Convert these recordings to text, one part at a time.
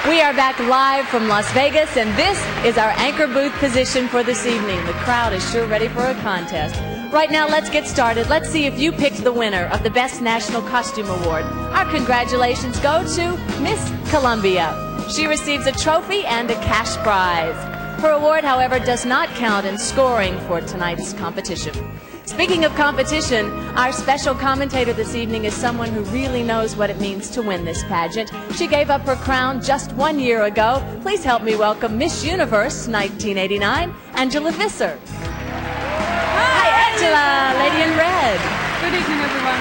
We are back live from Las Vegas, and this is our anchor booth position for this evening. The crowd is sure ready for a contest. Right now, let's get started. Let's see if you picked the winner of the Best National Costume Award. Our congratulations go to Miss Columbia. She receives a trophy and a cash prize. Her award, however, does not count in scoring for tonight's competition. Speaking of competition, our special commentator this evening is someone who really knows what it means to win this pageant. She gave up her crown just 1 year ago. Please help me welcome Miss Universe 1989, Angela Visser. Hi, Angela, lady in red. Good evening, everyone.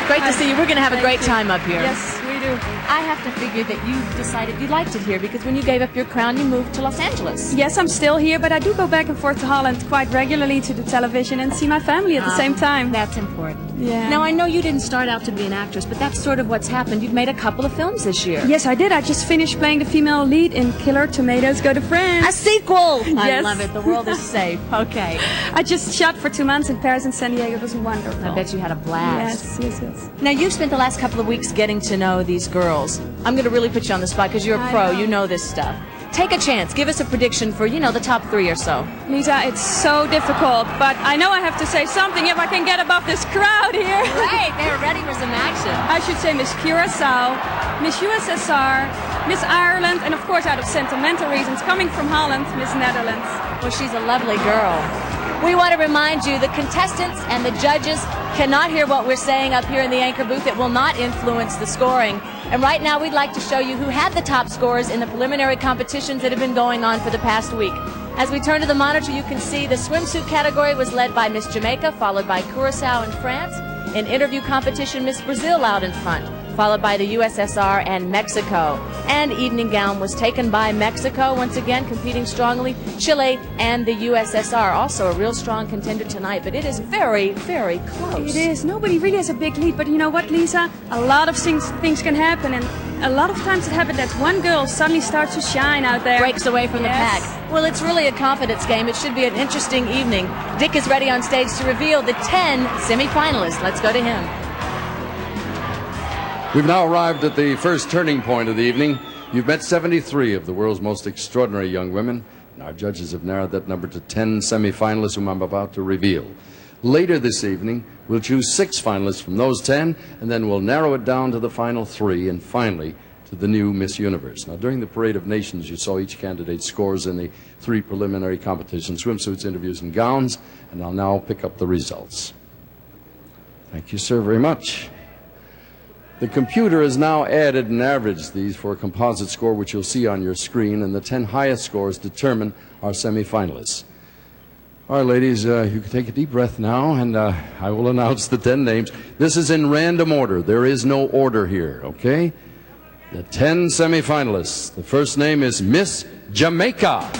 Great to see you. We're going to have a great time up here. Yes, we do. I have to figure that you decided you liked it here because when you gave up your crown, you moved to Los Angeles. Yes, I'm still here, but I do go back and forth to Holland quite regularly to the television and see my family at the same time. That's important. Yeah. Now, I know you didn't start out to be an actress, but that's sort of what's happened. You've made a couple of films this year. Yes, I did. I just finished playing the female lead in Killer Tomatoes Go to France. A sequel! I Yes. love it. The world is safe. Okay. I just shot for 2 months in Paris and San Diego. It was wonderful. I bet you had a blast. Yes. Now, you've spent the last couple of weeks getting to know these girls. I'm going to really put you on the spot because you're a I pro. know. You know this stuff. Take a chance. Give us a prediction for, the top 3 or so. Lisa, it's so difficult, but I know I have to say something if I can get above this crowd here. Right. They're ready for some action. I should say Miss Curaçao, Miss USSR, Miss Ireland, and of course, out of sentimental reasons, coming from Holland, Miss Netherlands. Well, she's a lovely girl. We want to remind you the contestants and the judges cannot hear what we're saying up here in the anchor booth. It will not influence the scoring. And right now we'd like to show you who had the top scores in the preliminary competitions that have been going on for the past week. As we turn to the monitor, you can see the swimsuit category was led by Miss Jamaica, followed by Curaçao and France. In interview competition, Miss Brazil out in front, followed by the USSR and Mexico. And evening gown was taken by Mexico, once again competing strongly. Chile and the USSR, also a real strong contender tonight, but it is very, very close. It is. Nobody really has a big lead, but you know what, Lisa? A lot of things can happen, and a lot of times it happens that one girl suddenly starts to shine out there. Breaks away from the Yes. pack. Well, it's really a confidence game. It should be an interesting evening. Dick is ready on stage to reveal the 10 semifinalists. Let's go to him. We've now arrived at the first turning point of the evening. You've met 73 of the world's most extraordinary young women, and our judges have narrowed that number to 10 semifinalists whom I'm about to reveal. Later this evening, we'll choose 6 finalists from those 10, and then we'll narrow it down to the final 3, and finally to the new Miss Universe. Now, during the Parade of Nations, you saw each candidate's scores in the 3 preliminary competitions, swimsuits, interviews, and gowns, and I'll now pick up the results. Thank you, sir, very much. The computer has now added and averaged these for a composite score, which you'll see on your screen, and the 10 highest scores determine our semifinalists. All right, ladies, you can take a deep breath now, and I will announce the 10 names. This is in random order. There is no order here, okay? The 10 semifinalists. The first name is Miss Jamaica.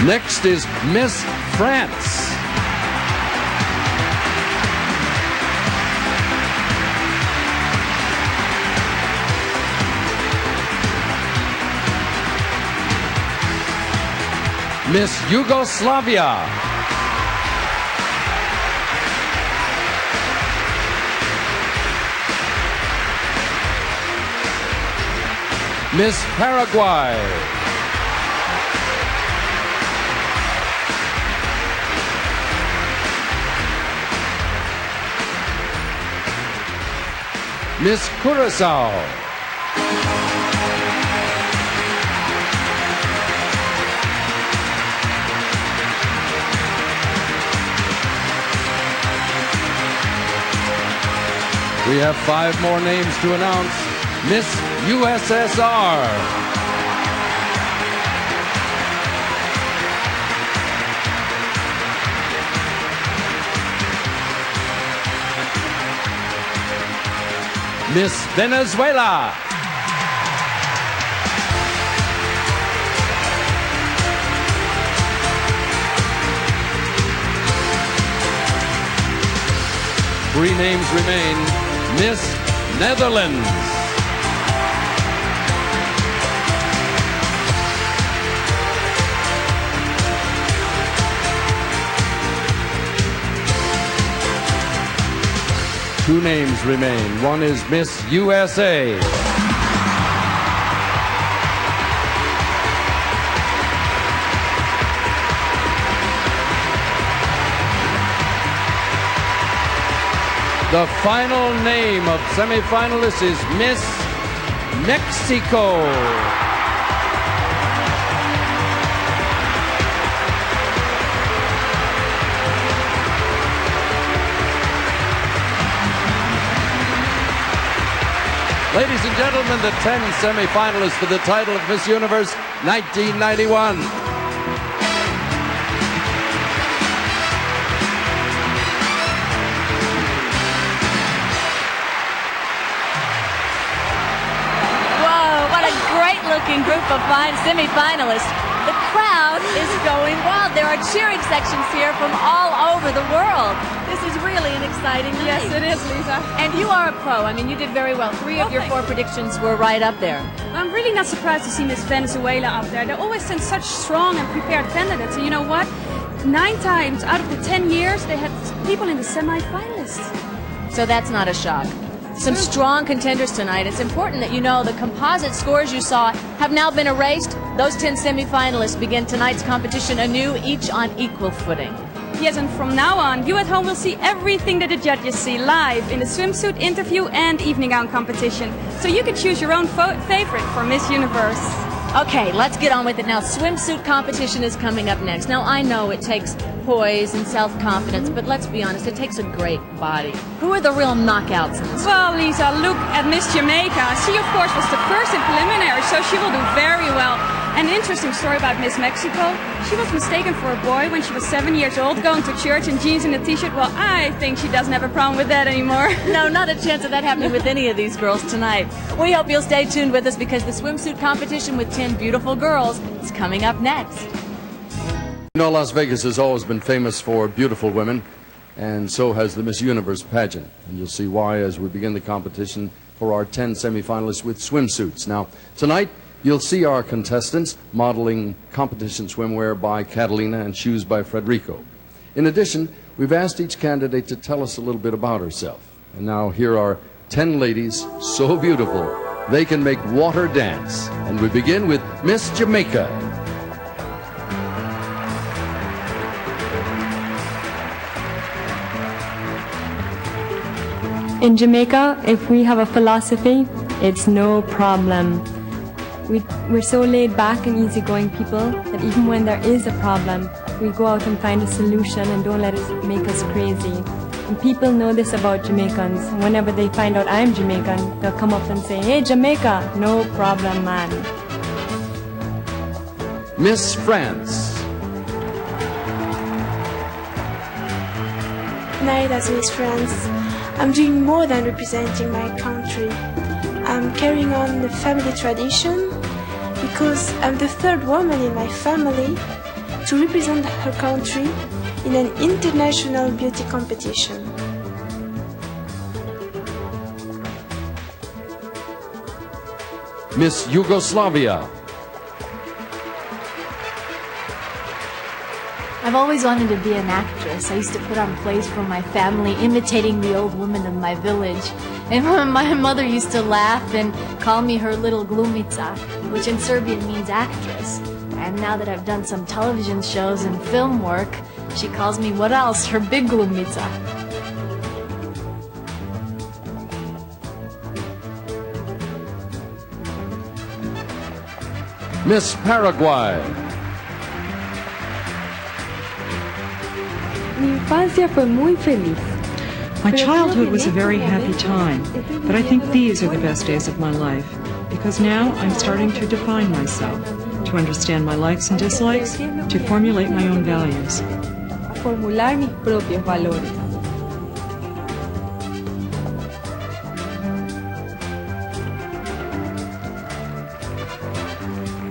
Next is Miss France. Miss Yugoslavia. Miss Paraguay. Miss Curaçao. We have 5 more names to announce. Miss USSR. Miss Venezuela. Three names remain. Miss Netherlands. Two names remain. One is Miss USA. The final name of semifinalists is Miss Mexico. Ladies and gentlemen, the 10 semifinalists for the title of Miss Universe 1991. Looking group of fine semi-finalists. The crowd is going wild. There are cheering sections here from all over the world. This is really an exciting night. Yes, it is, Lisa. And you are a pro. I mean, you did very well. Three of your four predictions were right up there. I'm really not surprised to see Miss Venezuela up there. They always send such strong and prepared candidates. And you know what? 9 times out of the 10 years, they had people in the semi-finalists. So that's not a shock. Some strong contenders tonight. It's important that you know the composite scores you saw have now been erased. Those 10 semifinalists begin tonight's competition anew, each on equal footing. Yes, and from now on, you at home will see everything that the judges see live in the swimsuit interview and evening gown competition. So you can choose your own favorite for Miss Universe. Okay, let's get on with it now. Swimsuit competition is coming up next. Now, I know it takes poise and self-confidence, but let's be honest, it takes a great body. Who are the real knockouts in this? Well, Lisa, look at Miss Jamaica. She, of course, was the first in preliminary, so she will do very well. An interesting story about Miss Mexico. She was mistaken for a boy when she was 7 years old, going to church in jeans and a t-shirt. Well, I think she doesn't have a problem with that anymore. No, not a chance of that happening with any of these girls tonight. We hope you'll stay tuned with us because the swimsuit competition with 10 beautiful girls is coming up next. You know, Las Vegas has always been famous for beautiful women, and so has the Miss Universe pageant. And you'll see why as we begin the competition for our 10 semifinalists with swimsuits. Now, tonight, you'll see our contestants modeling competition swimwear by Catalina and shoes by Federico. In addition, we've asked each candidate to tell us a little bit about herself. And now here are 10 ladies so beautiful they can make water dance. And we begin with Miss Jamaica. In Jamaica, if we have a philosophy, it's no problem. We're so laid back and easygoing people that even when there is a problem, we go out and find a solution and don't let it make us crazy. And people know this about Jamaicans. Whenever they find out I'm Jamaican, they'll come up and say, "Hey, Jamaica, no problem, man." Miss France. Tonight as Miss France, I'm doing more than representing my country. I'm carrying on the family tradition because I'm the third woman in my family to represent her country in an international beauty competition. Miss Yugoslavia. I've always wanted to be an actress. I used to put on plays for my family, imitating the old women of my village. And my mother used to laugh and call me her little glumica, which in Serbian means actress. And now that I've done some television shows and film work, she calls me, what else? Her big glumica. Miss Paraguay. Mi infancia fue muy feliz. My childhood was a very happy time, but I think these are the best days of my life, because now I'm starting to define myself, to understand my likes and dislikes, to formulate my own values. A formular mis propios valores.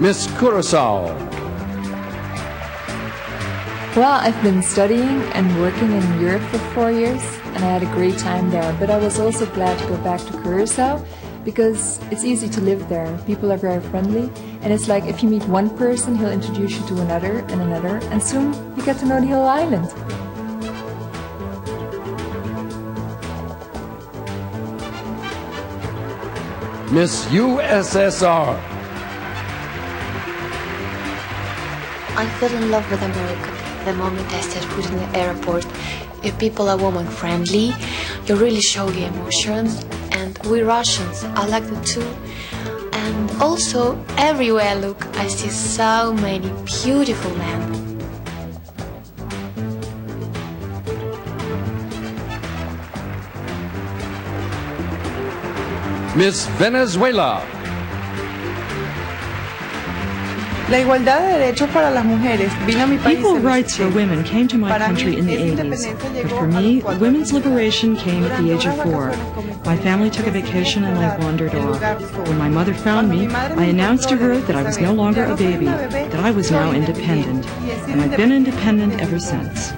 Miss Curacao. Well, I've been studying and working in Europe for 4 years, and I had a great time there. But I was also glad to go back to Curacao because it's easy to live there. People are very friendly, and it's like if you meet one person, he'll introduce you to another, and soon you get to know the whole island. Miss USSR. I fell in love with America the moment I set foot in the airport. If people are woman-friendly, you really show your emotions. And we Russians, I like the too. And also, everywhere I look, I see so many beautiful men. Miss Venezuela. La igualdad de derechos para las mujeres vino a mi país. Equal rights for women came to my country in the 80s, but for me, women's liberation came at the age of 4. My family took a vacation and I wandered off. When my mother found me, I announced to her that I was no longer a baby, that I was now independent, and I've been independent ever since.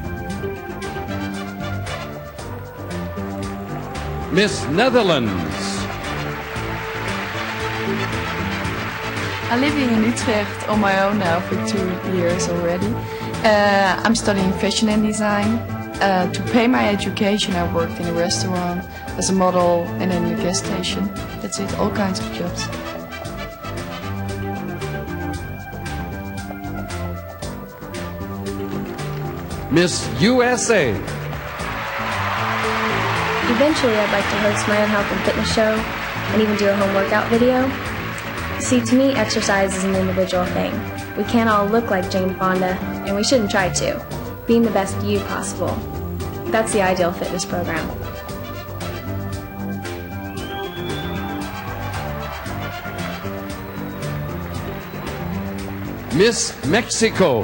Miss Netherlands. I'm living in Utrecht on my own now for 2 years already. I'm studying fashion and design. To pay my education, I worked in a restaurant, as a model, and in a gas station. That's it, all kinds of jobs. Miss USA. Eventually, I'd like to host my own health and fitness show and even do a home workout video. See, to me, exercise is an individual thing. We can't all look like Jane Fonda, and we shouldn't try to. Being the best you possible. That's the ideal fitness program. Miss Mexico.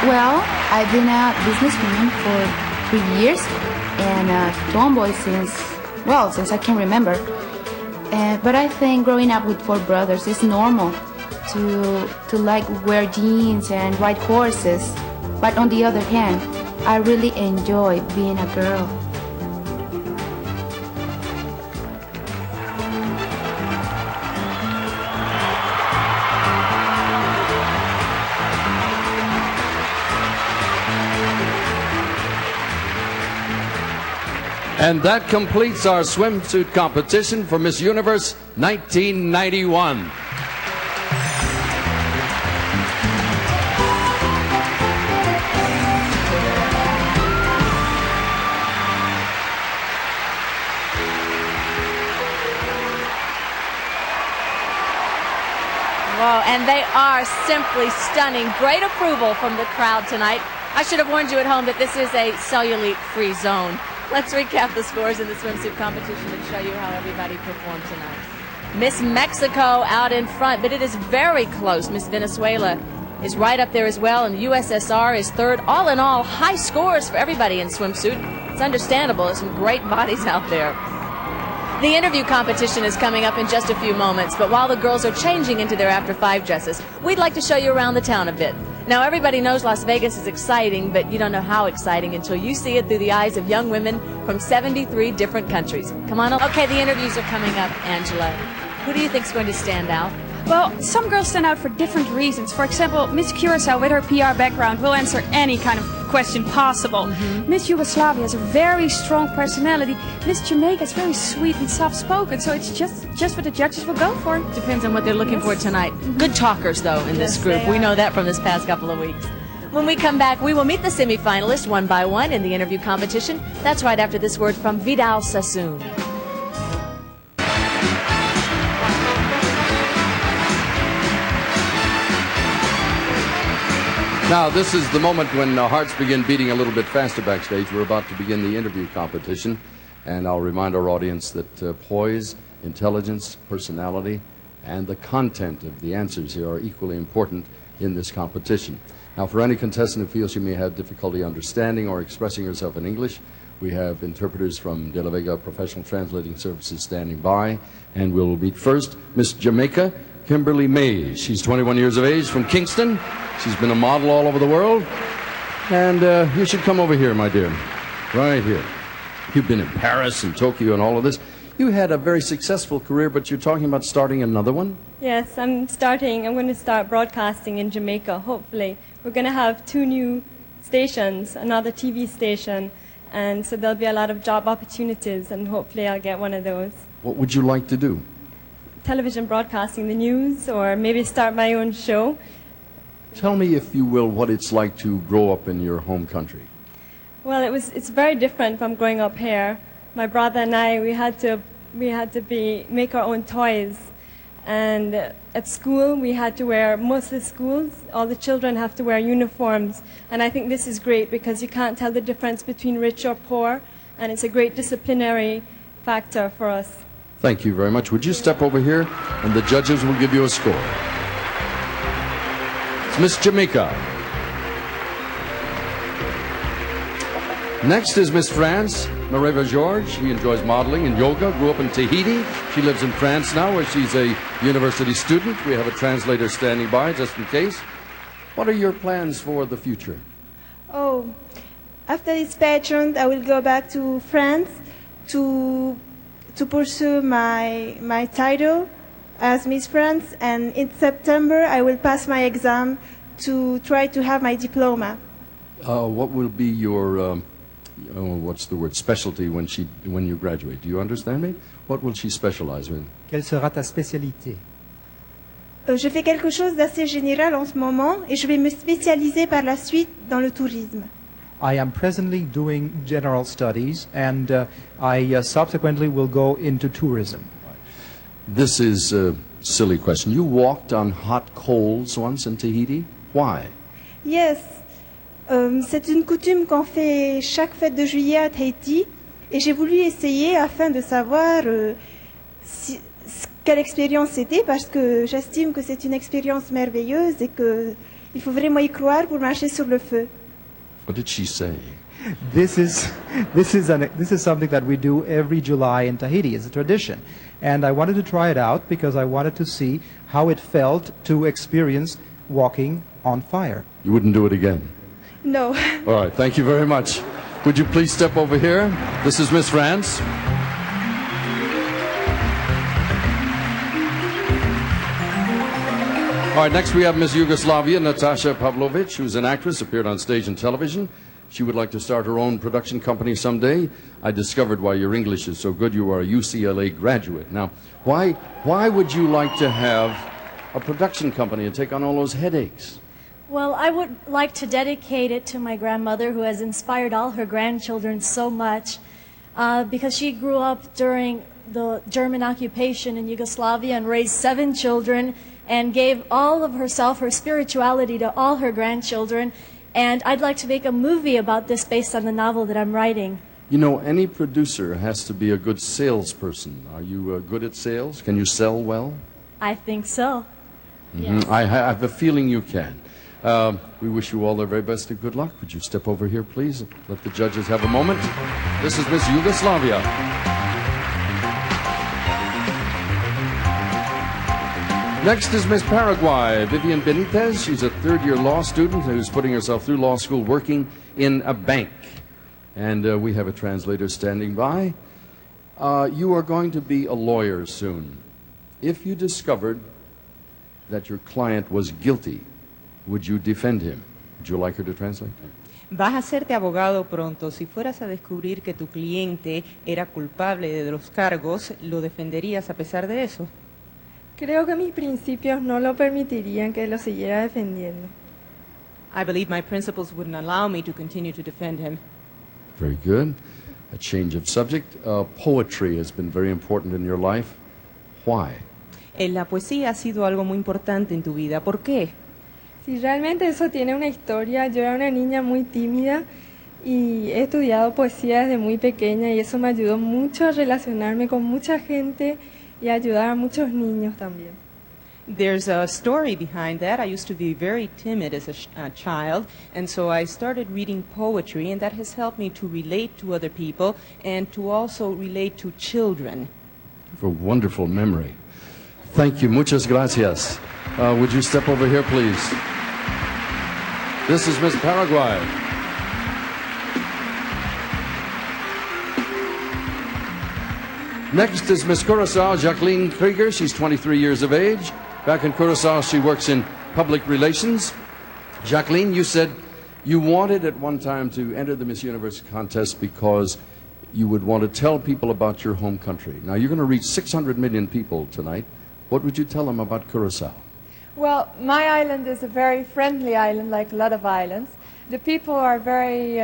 Well, I've been a businesswoman for 3 years and a tomboy since I can remember. But I think growing up with 4 brothers is normal to like wear jeans and ride horses. But on the other hand, I really enjoy being a girl. And that completes our swimsuit competition for Miss Universe 1991. Whoa, and they are simply stunning. Great approval from the crowd tonight. I should have warned you at home that this is a cellulite-free zone. Let's recap the scores in the swimsuit competition and show you how everybody performed tonight. Miss Mexico out in front, but it is very close. Miss Venezuela is right up there as well, and USSR is third. All in all, high scores for everybody in swimsuit. It's understandable. There's some great bodies out there. The interview competition is coming up in just a few moments, but while the girls are changing into their After 5 dresses, we'd like to show you around the town a bit. Now, everybody knows Las Vegas is exciting, but you don't know how exciting until you see it through the eyes of young women from 73 different countries. Come on. Okay, the interviews are coming up, Angela. Who do you think is going to stand out? Well, some girls stand out for different reasons. For example, Miss Curacao, with her PR background, will answer any kind of question possible. Miss Yugoslavia has a very strong personality. Miss Jamaica is very sweet and soft-spoken, so it's just what the judges will go for. Depends on what they're looking for tonight. Good talkers, though, in this group. We know that from this past couple of weeks. When we come back, we will meet the semifinalists one by one in the interview competition. That's right after this word from Vidal Sassoon. Now, this is the moment when hearts begin beating a little bit faster backstage. We're about to begin the interview competition, and I'll remind our audience that poise, intelligence, personality, and the content of the answers here are equally important in this competition. Now, for any contestant who feels she may have difficulty understanding or expressing herself in English, we have interpreters from De La Vega Professional Translating Services standing by, and we'll meet first Miss Jamaica Kimberly Mays. She's 21 years of age, from Kingston. She's been a model all over the world. And you should come over here, my dear. Right here. You've been in Paris and Tokyo and all of this. You had a very successful career, but you're talking about starting another one? Yes, I'm going to start broadcasting in Jamaica, hopefully. We're going to have 2 new stations, another TV station, and so there'll be a lot of job opportunities, and hopefully I'll get one of those. What would you like to do? Television broadcasting, the news, or maybe start my own show. Tell me, if you will, what it's like to grow up in your home country. Well, it's very different from growing up here. My brother and I, we had to make our own toys. And at school, we had to wear, most of the schools, all the children have to wear uniforms. And I think this is great because you can't tell the difference between rich or poor. And it's a great disciplinary factor for us. Thank you very much. Would you step over here, and the judges will give you a score. It's Miss Jamaica. Next is Miss France, Mareva George. She enjoys modeling and yoga, grew up in Tahiti. She lives in France now, where she's a university student. We have a translator standing by, just in case. What are your plans for the future? Oh, after this pageant, I will go back to France to pursue my title as Miss France, and in September I will pass my exam to try to have my diploma. What will be your, what's the word, specialty when you graduate? Do you understand me? What will she specialize in? Quelle sera ta spécialité? Je fais quelque chose d'assez général en ce moment et je vais me spécialiser par la suite dans le tourisme. I am presently doing general studies, and I subsequently will go into tourism. This is a silly question. You walked on hot coals once in Tahiti. Why? Yes, c'est une coutume qu'on fait chaque fête de juillet à Tahiti, et j'ai voulu essayer afin de savoir quelle expérience c'était, parce que j'estime que c'est une expérience merveilleuse et qu'il faut vraiment y croire pour marcher sur le feu. What did she say? This is something that we do every July in Tahiti. It's a tradition, and I wanted to try it out because I wanted to see how it felt to experience walking on fire. You wouldn't do it again? No. All right, thank you very much. Would you please step over here? This is Miss France. All right, next we have Miss Yugoslavia, Natasha Pavlovic, who's an actress, appeared on stage and television. She would like to start her own production company someday. I discovered why your English is so good. You are a UCLA graduate. Now, why would you like to have a production company and take on all those headaches? Well, I would like to dedicate it to my grandmother, who has inspired all her grandchildren so much, because she grew up during the German occupation in Yugoslavia and raised 7 children and gave all of herself, her spirituality, to all her grandchildren. And I'd like to make a movie about this based on the novel that I'm writing. You know, any producer has to be a good salesperson. Are you good at sales? Can you sell well? I think so. Mm-hmm. Yes. I have a feeling you can. We wish you all the very best and good luck. Would you step over here, please? Let the judges have a moment. This is Miss Yugoslavia. Next is Miss Paraguay, Vivian Benitez. She's a third-year law student who's putting herself through law school working in a bank. And we have a translator standing by. You are going to be a lawyer soon. If you discovered that your client was guilty, would you defend him? Would you like her to translate? Vas a hacerte abogado pronto. Si fueras a descubrir que tu cliente era culpable de los cargos, ¿lo defenderías a pesar de eso? Creo que mis principios no lo permitirían que lo siguiera defendiendo. I believe my principles wouldn't allow me to continue to defend him. Very good. A change of subject. Poetry has been very important in your life. Why? La poesía ha sido algo muy importante en tu vida. ¿Por qué? Si realmente eso tiene una historia, yo era una niña muy tímida y he estudiado poesía desde muy pequeña y eso me ayudó mucho a relacionarme con mucha gente y ayudar a muchos niños también. There's a story behind that. I used to be very timid as a child, and so I started reading poetry, and that has helped me to relate to other people and to also relate to children. For wonderful memory. Thank you. Muchas gracias. Would you step over here, please? This is Miss Paraguay. Next is Miss Curacao, Jacqueline Krieger. She's 23 years of age. Back in Curacao, she works in public relations. Jacqueline, you said you wanted at one time to enter the Miss Universe contest because you would want to tell people about your home country. Now, you're going to reach 600 million people tonight. What would you tell them about Curacao? Well, my island is a very friendly island, like a lot of islands. The people are very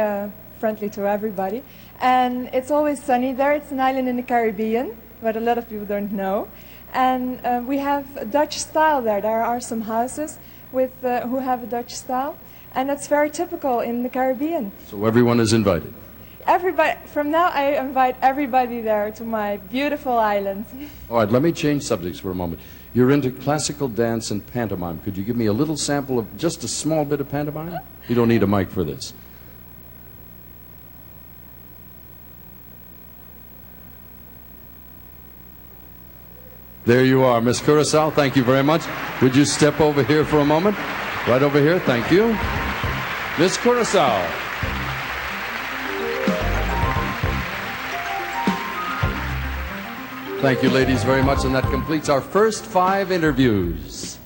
friendly to everybody, and it's always sunny there. It's an island in the Caribbean, but a lot of people don't know. And we have a Dutch style there. There are some houses with who have a Dutch style, and that's very typical in the Caribbean. So everyone is invited. Everybody, from now I invite everybody there to my beautiful island. All right, let me change subjects for a moment. You're into classical dance and pantomime. Could you give me a little sample of just a small bit of pantomime? You don't need a mic for this. There you are, Miss Curacao. Thank you very much. Would you step over here for a moment? Right over here. Thank you. Miss Curacao. Thank you, ladies, very much, and that completes our first 5 interviews.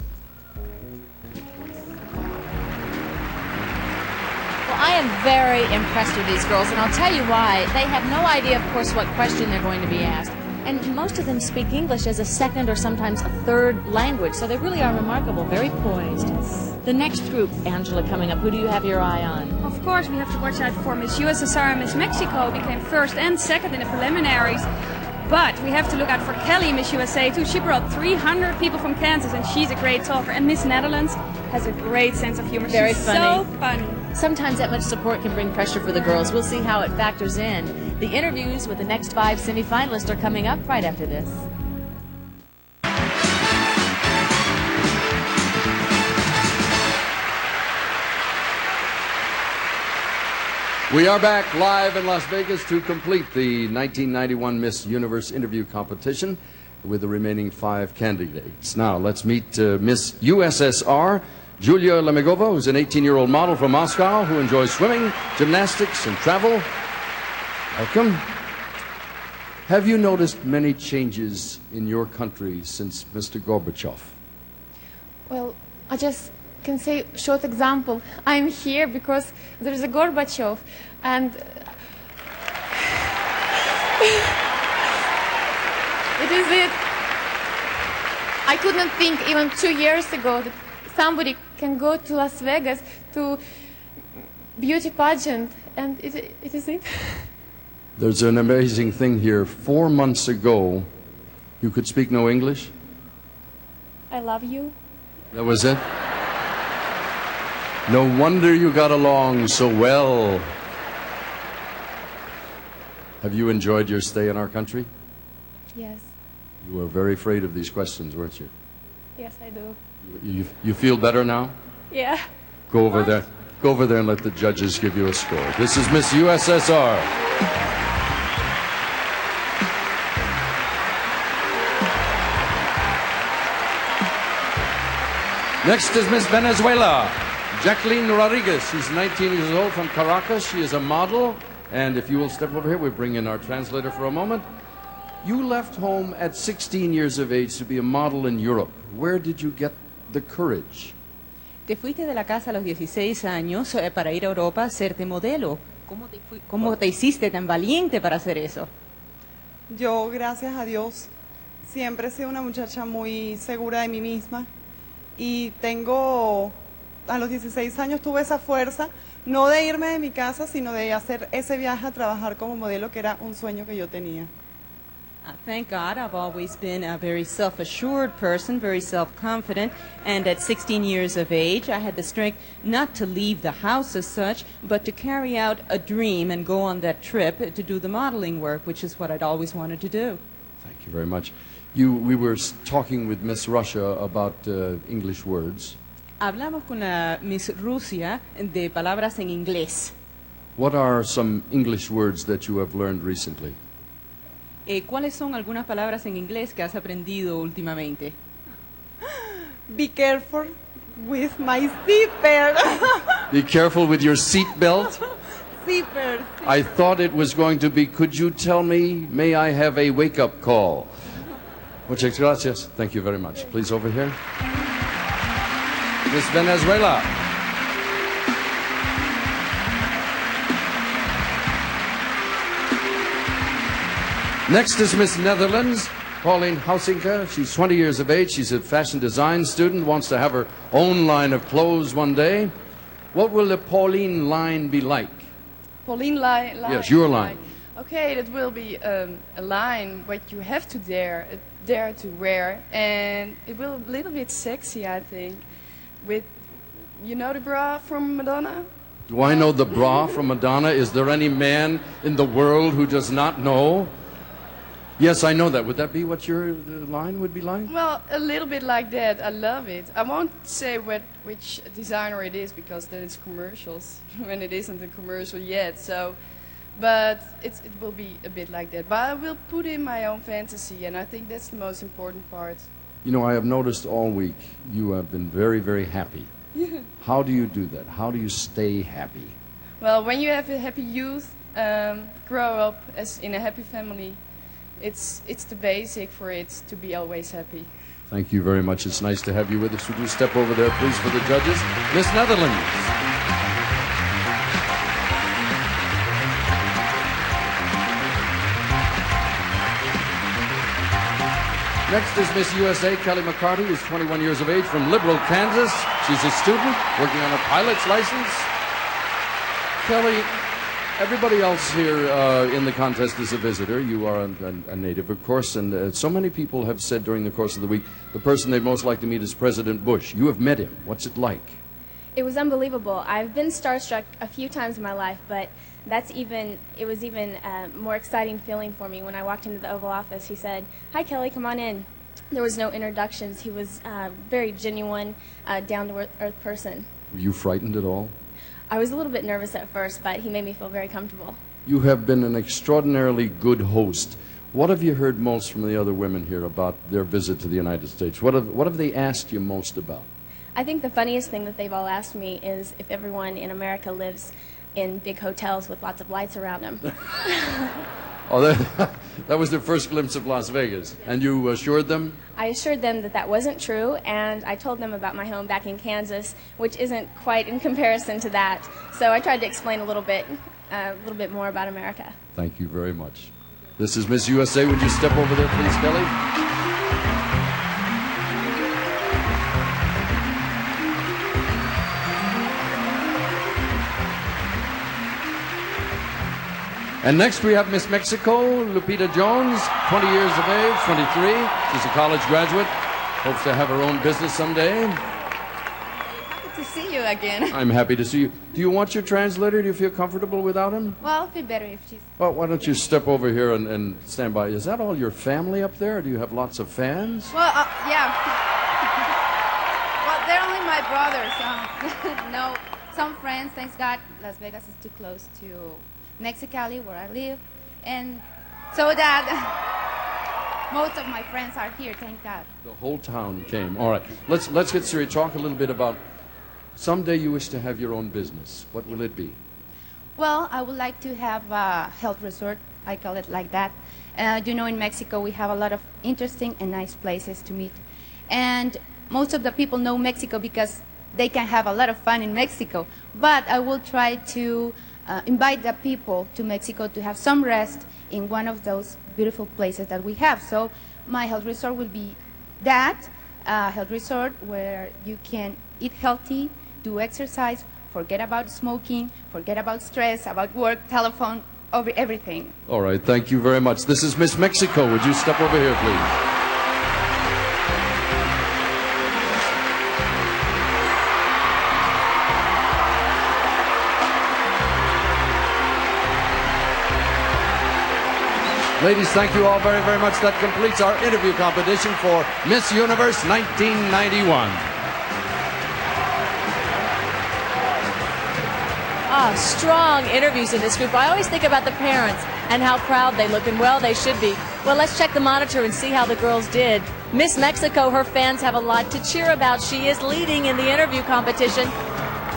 Well, I am very impressed with these girls, and I'll tell you why. They have no idea, of course, what question they're going to be asked. And most of them speak English as a second or sometimes a third language, so they really are remarkable, very poised. The next group, Angela, coming up, who do you have your eye on? Of course, we have to watch out for Miss USSR and Miss Mexico, became first and second in the preliminaries. But we have to look out for Kelly, Miss USA, too. She brought 300 people from Kansas, and she's a great talker. And Miss Netherlands has a great sense of humor. Very she's funny. So funny. Sometimes that much support can bring pressure for the girls. We'll see how it factors in. The interviews with the next 5 semifinalists are coming up right after this. We are back live in Las Vegas to complete the 1991 Miss Universe interview competition with the remaining 5 candidates. Now, let's meet Miss USSR, Julia Lemegova, who's an 18-year-old model from Moscow who enjoys swimming, gymnastics, and travel. Welcome. Have you noticed many changes in your country since Mr. Gorbachev? Well, I just can say a short example. I'm here because there is a Gorbachev, and it is it. I couldn't think even 2 years ago that somebody can go to Las Vegas to beauty pageant, and it is it. There's an amazing thing here. 4 months ago, you could speak no English? I love you. That was it? No wonder you got along so well. Have you enjoyed your stay in our country? Yes. You were very afraid of these questions, weren't you? Yes, I do. You feel better now? Yeah. Go over there. Go over there and let the judges give you a score. This is Miss USSR. Next is Miss Venezuela, Jacqueline Rodriguez. She's 19 years old from Caracas. She is a model. And if you will step over here, we bring in our translator for a moment. You left home at 16 years of age to be a model in Europe. Where did you get the courage? Te fuiste de la casa a los 16 años para ir a Europa a hacerte modelo. ¿Cómo te hiciste tan valiente para hacer eso? Yo, gracias a Dios, siempre he sido una muchacha muy segura de mí misma. Y a los 16 años tuve esa fuerza, no de irme de mi casa, sino de hacer ese viaje a trabajar como modelo, que era un sueño que yo tenía. Thank God, I've always been a very self-assured person, very self-confident, and at 16 years of age, I had the strength not to leave the house as such, but to carry out a dream and go on that trip to do the modeling work, which is what I'd always wanted to do. Thank you very much. We were talking with Miss Russia about English words. Hablamos con la Miss Rusia de palabras en inglés. What are some English words that you have learned recently? ¿Cuáles son algunas palabras en inglés que has aprendido últimamente? Be careful with my zipper. Be careful with your seat belt. Zipper. I thought it was going to be, could you tell me, may I have a wake-up call? Muchas gracias. Thank you very much. Please, over here. Miss Venezuela. Next is Miss Netherlands, Pauline Housinka. She's 20 years of age. She's a fashion design student, wants to have her own line of clothes one day. What will the Pauline line be like? Pauline line? Yes, your line. Okay, that will be a line what you have to dare to wear, and it will be a little bit sexy, I think. With, you know, the bra from Madonna? Do I know the bra from Madonna? Is there any man in the world who does not know? Yes, I know that. Would that be what your line would be like? Well, a little bit like that. I love it. I won't say which designer it is because then it's commercials when it isn't a commercial yet. So, but it will be a bit like that. But I will put in my own fantasy, and I think that's the most important part. You know, I have noticed all week you have been very, very happy. How do you do that? How do you stay happy? Well, when you have a happy youth, grow up as in a happy family, it's the basic for it to be always happy. Thank you very much. It's nice to have you with us. Would you step over there, please, for the judges? Miss Netherlands. Next is Miss USA, Kelly McCarty, who's 21 years of age from Liberal, Kansas. She's a student working on a pilot's license. Kelly, everybody else here in the contest is a visitor. You are a native, of course, and so many people have said during the course of the week the person they'd most like to meet is President Bush. You have met him. What's it like? It was unbelievable. I've been starstruck a few times in my life, but it was even a more exciting feeling for me when I walked into the Oval Office. He said, "Hi, Kelly, come on in." There was no introductions. He was a very genuine, down-to-earth person. Were you frightened at all? I was a little bit nervous at first, but he made me feel very comfortable. You have been an extraordinarily good host. What have you heard most from the other women here about their visit to the United States? What have they asked you most about? I think the funniest thing that they've all asked me is if everyone in America lives in big hotels with lots of lights around them. Oh, that was their first glimpse of Las Vegas. And you assured them? I assured them that that wasn't true, and I told them about my home back in Kansas, which isn't quite in comparison to that. So I tried to explain a little bit more about America. Thank you very much. This is Miss USA. Would you step over there, please, Kelly? And next we have Miss Mexico, Lupita Jones, 20 years of age, 23. She's a college graduate. Hopes to have her own business someday. Happy to see you again. I'm happy to see you. Do you want your translator? Do you feel comfortable without him? Well, I'll feel better if she's... Well, why don't you step over here and stand by? Is that all your family up there? Do you have lots of fans? Well, yeah. Well, they're only my brothers. No, some friends, thanks God. Las Vegas is too close to Mexicali, where I live, and so that most of my friends are here, thank God. The whole town came. All right, let's get serious. Talk a little bit about someday you wish to have your own business. What will it be? Well, I would like to have a health resort. I call it like that. You know, in Mexico we have a lot of interesting and nice places to meet, and most of the people know Mexico because they can have a lot of fun in Mexico. But I will try to invite the people to Mexico to have some rest in one of those beautiful places that we have. So my health resort will be that health resort where you can eat healthy, do exercise, forget about smoking, forget about stress, about work, telephone, over everything. All right, thank you very much. This is Miss Mexico. Would you step over here, please? Ladies, thank you all very, very much. That completes our interview competition for Miss Universe 1991. Strong interviews in this group. I always think about the parents and how proud they look, and well, they should be. Well, let's check the monitor and see how the girls did. Miss Mexico, her fans have a lot to cheer about. She is leading in the interview competition.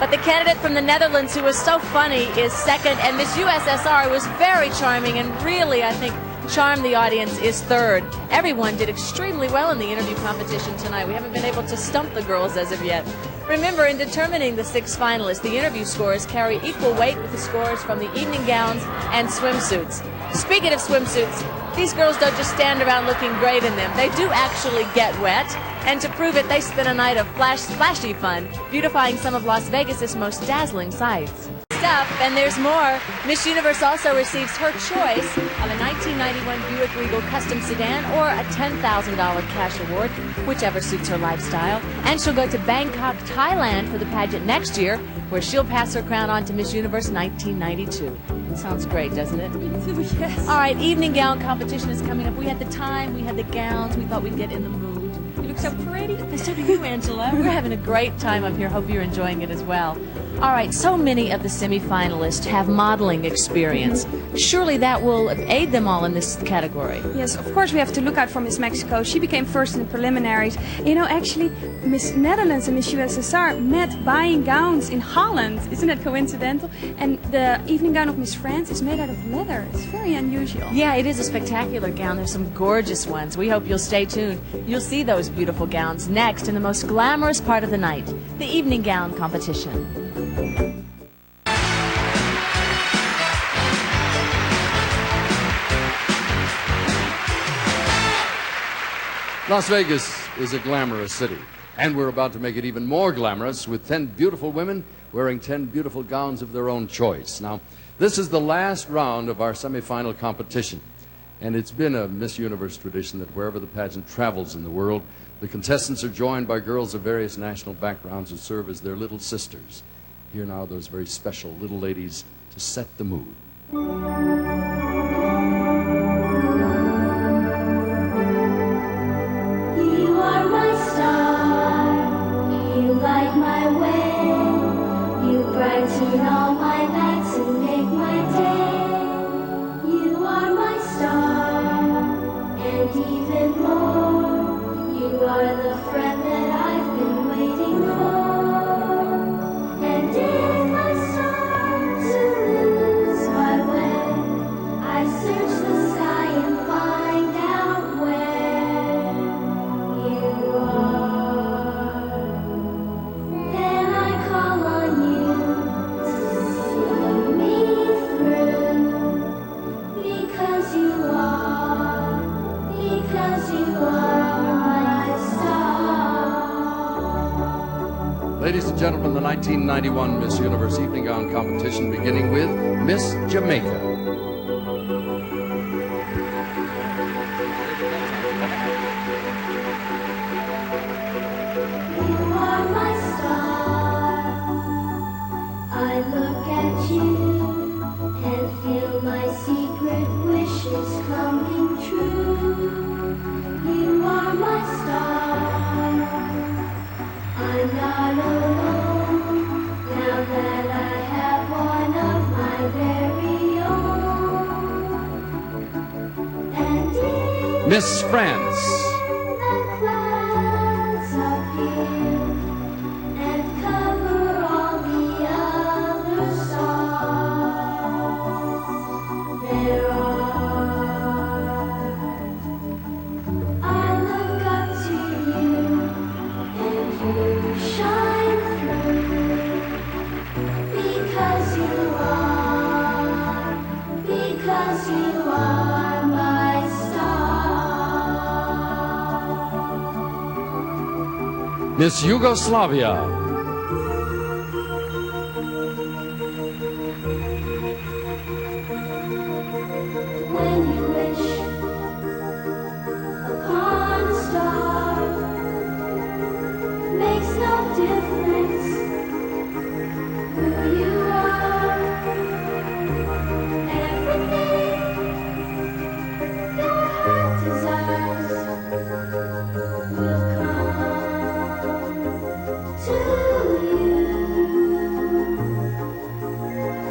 But the candidate from the Netherlands, who was so funny, is second, and Miss USSR, who was very charming and really, I think, charmed the audience, is third. Everyone did extremely well in the interview competition tonight. We haven't been able to stump the girls as of yet. Remember, in determining the 6 finalists, the interview scores carry equal weight with the scores from the evening gowns and swimsuits. Speaking of swimsuits, these girls don't just stand around looking great in them. They do actually get wet. And to prove it, they spent a night of flashy fun, beautifying some of Las Vegas's most dazzling sights. Stuff, and there's more. Miss Universe also receives her choice of a 1991 Buick Regal Custom Sedan or a $10,000 cash award, whichever suits her lifestyle. And she'll go to Bangkok, Thailand for the pageant next year, where she'll pass her crown on to Miss Universe 1992. It sounds great, doesn't it? Yes. All right, evening gown competition is coming up. We had the time, we had the gowns, we thought we'd get in the mood. You look so pretty. So do you, Angela. We're having a great time up here. Hope you're enjoying it as well. All right, so many of the semifinalists have modeling experience. Surely that will aid them all in this category. Yes, of course we have to look out for Miss Mexico. She became first in the preliminaries. You know, actually, Miss Netherlands and Miss USSR met buying gowns in Holland. Isn't that coincidental? And the evening gown of Miss France is made out of leather. It's very unusual. Yeah, it is a spectacular gown. There's some gorgeous ones. We hope you'll stay tuned. You'll see those beautiful gowns next in the most glamorous part of the night, the evening gown competition. Las Vegas is a glamorous city, and we're about to make it even more glamorous with 10 beautiful women wearing 10 beautiful gowns of their own choice. Now, this is the last round of our semifinal competition, and it's been a Miss Universe tradition that wherever the pageant travels in the world, the contestants are joined by girls of various national backgrounds who serve as their little sisters. Here now, those very special little ladies to set the mood. You are my star, you light my way, you brighten all my nights and make my day. You are my star, and even more, you are the friend that I've been waiting for. And if I start to lose my way, I search the sky and find out where you are. Then I call on you to see me through, because you are my star. Ladies and gentlemen, the 1991 Miss Universe Evening Gown Competition, beginning with Miss Jamaica. You are my star. I look at you and feel my secret wishes coming true. You are my star. I'm not alone now that I have one of my very own. And if Miss France. the clouds appear and cover all the other stars there are, I look up to you and you shine through, because you are my star. Miss Yugoslavia. When you wish upon a star, makes no difference who you are. Everything your heart desires will come to you.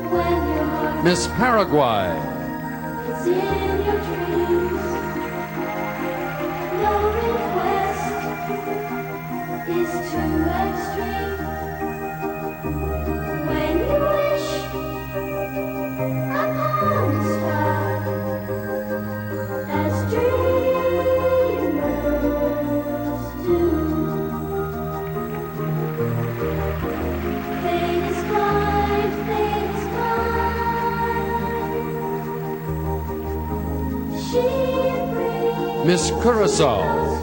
When your heart Miss Paraguay. is in your dreams, no request is too extreme. When you wish upon a star, as dreamers do. Fate is blind, fate is blind. Miss Curacao.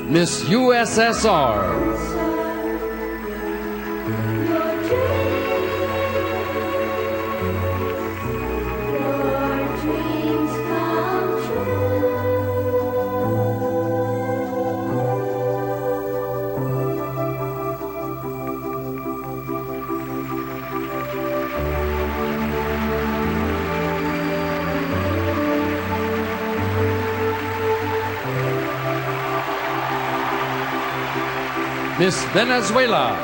Miss USSR. Miss Venezuela.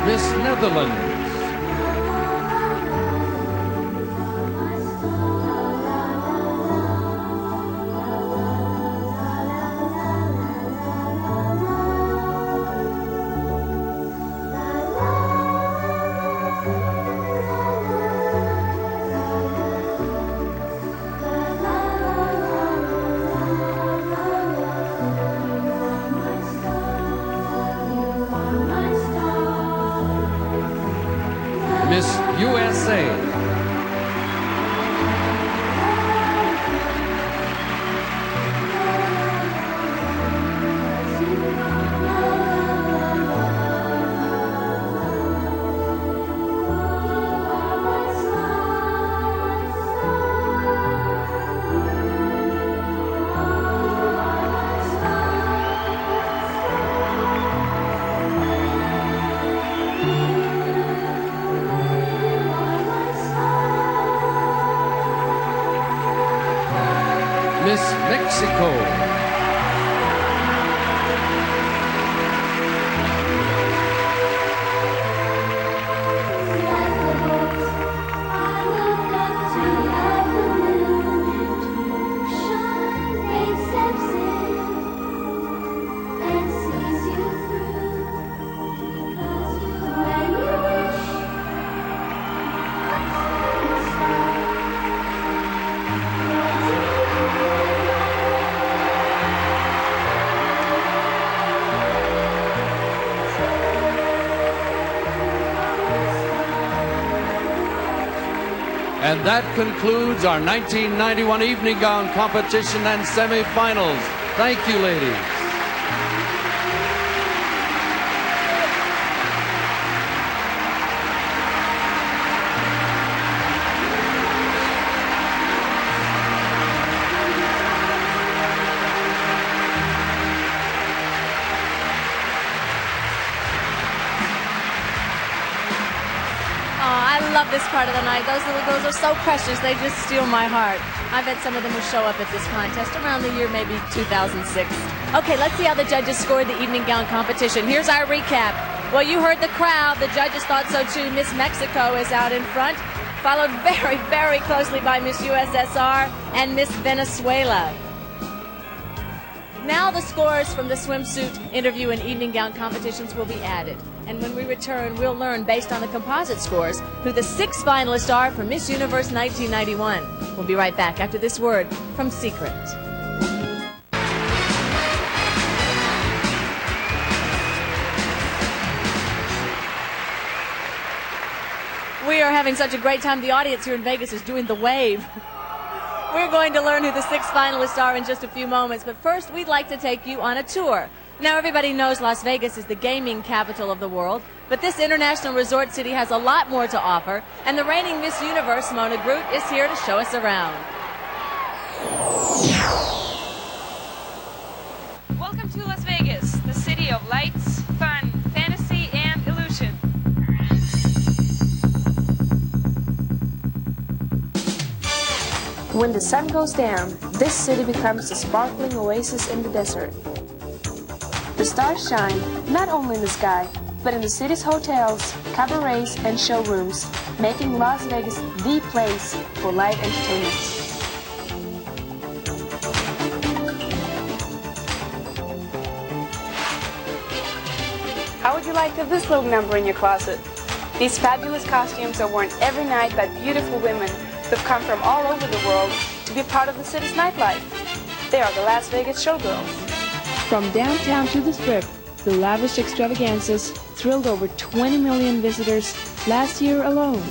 Miss Netherlands. Miss USA. Miss Mexico. And that concludes our 1991 evening gown competition and semifinals. Thank you, ladies. I love this part of the night. Those little girls are so precious. They just steal my heart. I bet some of them will show up at this contest around the year maybe 2006. Okay, let's see how the judges scored the evening gown competition. Here's our recap. Well, you heard the crowd. The judges thought so too. Miss Mexico is out in front, followed very, very closely by Miss USSR and Miss Venezuela. Now the scores from the swimsuit, interview, and evening gown competitions will be added. And when we return, we'll learn, based on the composite scores, who the 6 finalists are for Miss Universe 1991. We'll be right back after this word from Secret. We are having such a great time. The audience here in Vegas is doing the wave. We're going to learn who the 6 finalists are in just a few moments, but first we'd like to take you on a tour. Now, everybody knows Las Vegas is the gaming capital of the world, but this international resort city has a lot more to offer, and the reigning Miss Universe, Mona Grudt, is here to show us around. Welcome to Las Vegas, the city of lights, fun, fantasy, and illusion. When the sun goes down, this city becomes a sparkling oasis in the desert. The stars shine not only in the sky, but in the city's hotels, cabarets, and showrooms, making Las Vegas the place for live entertainment. How would you like to have this little number in your closet? These fabulous costumes are worn every night by beautiful women who've come from all over the world to be part of the city's nightlife. They are the Las Vegas showgirls. From downtown to the Strip, the lavish extravaganzas thrilled over 20 million visitors last year alone.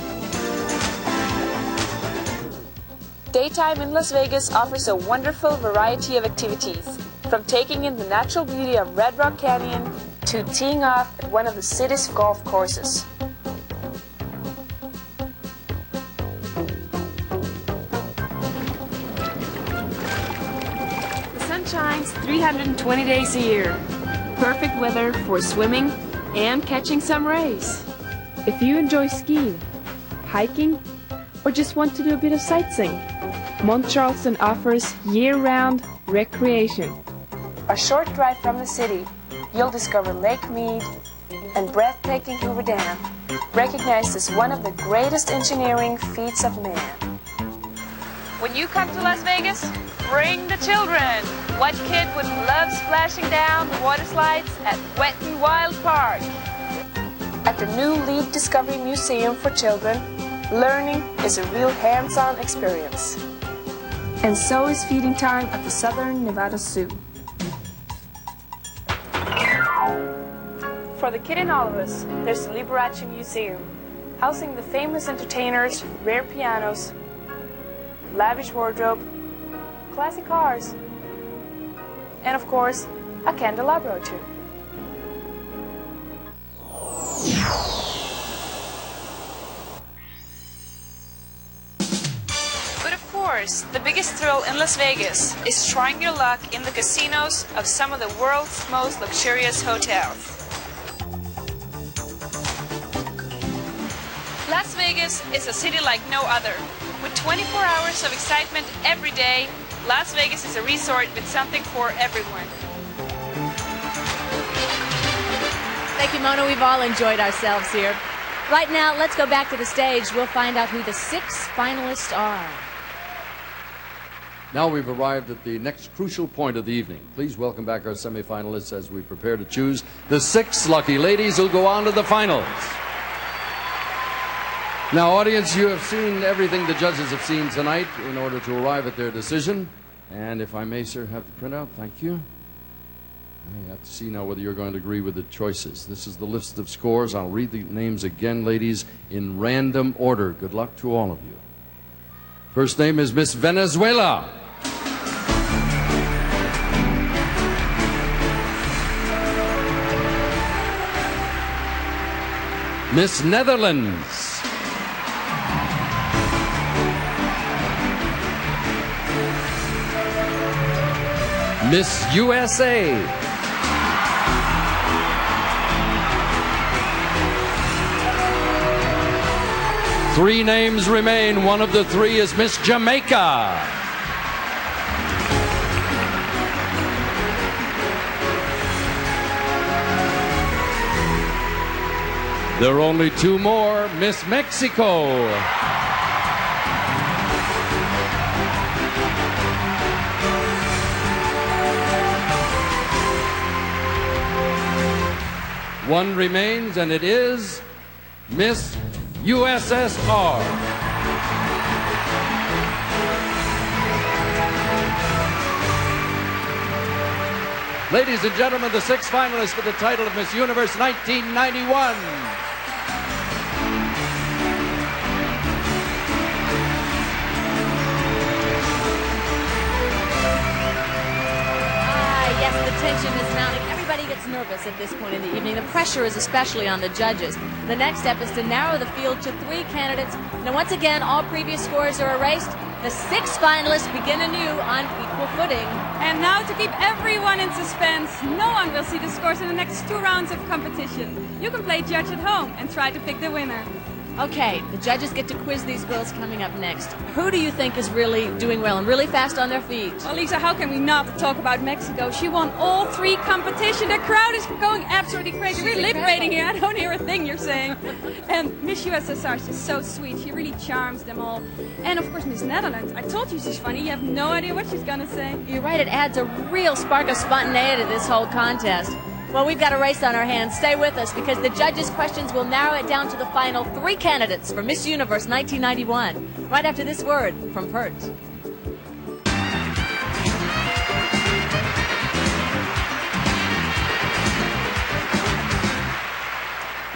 Daytime in Las Vegas offers a wonderful variety of activities, from taking in the natural beauty of Red Rock Canyon to teeing off at one of the city's golf courses. The sun shines 320 days a year. Perfect weather for swimming and catching some rays. If you enjoy skiing, hiking, or just want to do a bit of sightseeing, Mont Charleston offers year-round recreation. A short drive from the city, you'll discover Lake Mead and breathtaking Hoover Dam, recognized as one of the greatest engineering feats of man. When you come to Las Vegas, bring the children. What kid would love splashing down the water slides at Wet n Wild Park? At the new Lead Discovery Museum for Children, learning is a real hands-on experience. And so is feeding time at the Southern Nevada Zoo. For the kid in all of us, there's the Liberace Museum, housing the famous entertainers, rare pianos, lavish wardrobe, classic cars, and of course, a candelabra or two. But of course, the biggest thrill in Las Vegas is trying your luck in the casinos of some of the world's most luxurious hotels. Las Vegas is a city like no other. With 24 hours of excitement every day, Las Vegas is a resort with something for everyone. Thank you, Mona. We've all enjoyed ourselves here. Right now, let's go back to the stage. We'll find out who the 6 finalists are. Now we've arrived at the next crucial point of the evening. Please welcome back our semifinalists as we prepare to choose the 6 lucky ladies who'll go on to the finals. Now, audience, you have seen everything the judges have seen tonight in order to arrive at their decision. And if I may, sir, have the printout. Thank you. I have to see now whether you're going to agree with the choices. This is the list of scores. I'll read the names again, ladies, in random order. Good luck to all of you. First name is Miss Venezuela. Miss Netherlands. Miss USA. Three names remain. One of the 3 is Miss Jamaica. There are only 2 more. Miss Mexico. One remains, and it is Miss USSR. Ladies and gentlemen, the 6 finalists for the title of Miss Universe 1991. The tension is mounting. Everybody gets nervous at this point in the evening. The pressure is especially on the judges. The next step is to narrow the field to 3 candidates. Now, once again, all previous scores are erased. The 6 finalists begin anew on equal footing. And now, to keep everyone in suspense, no one will see the scores in the next 2 rounds of competition. You can play judge at home and try to pick the winner. Okay, the judges get to quiz these girls coming up next. Who do you think is really doing well and really fast on their feet? Well, Lisa, how can we not talk about Mexico? She won all 3 competitions. The crowd is going absolutely crazy. We're liberating here. I don't hear a thing you're saying. And Miss USSR, she's so sweet. She really charms them all. And of course, Miss Netherlands. I told you she's funny. You have no idea what she's gonna say. You're right. It adds a real spark of spontaneity to this whole contest. Well, we've got a race on our hands. Stay with us because the judges' questions will narrow it down to the final 3 candidates for Miss Universe 1991. Right after this word from Pert.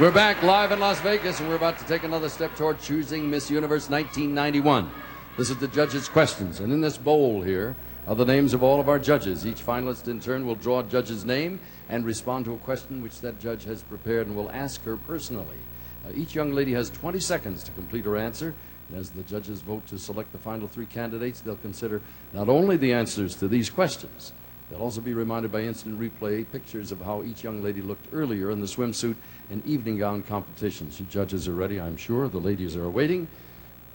We're back live in Las Vegas, and we're about to take another step toward choosing Miss Universe 1991. This is the judges' questions, and in this bowl here are the names of all of our judges. Each finalist in turn will draw a judge's name and respond to a question which that judge has prepared and will ask her personally. Each young lady has 20 seconds to complete her answer. And as the judges vote to select the final 3 candidates, they'll consider not only the answers to these questions, they'll also be reminded by instant replay pictures of how each young lady looked earlier in the swimsuit and evening gown competitions. You judges are ready, I'm sure. The ladies are awaiting.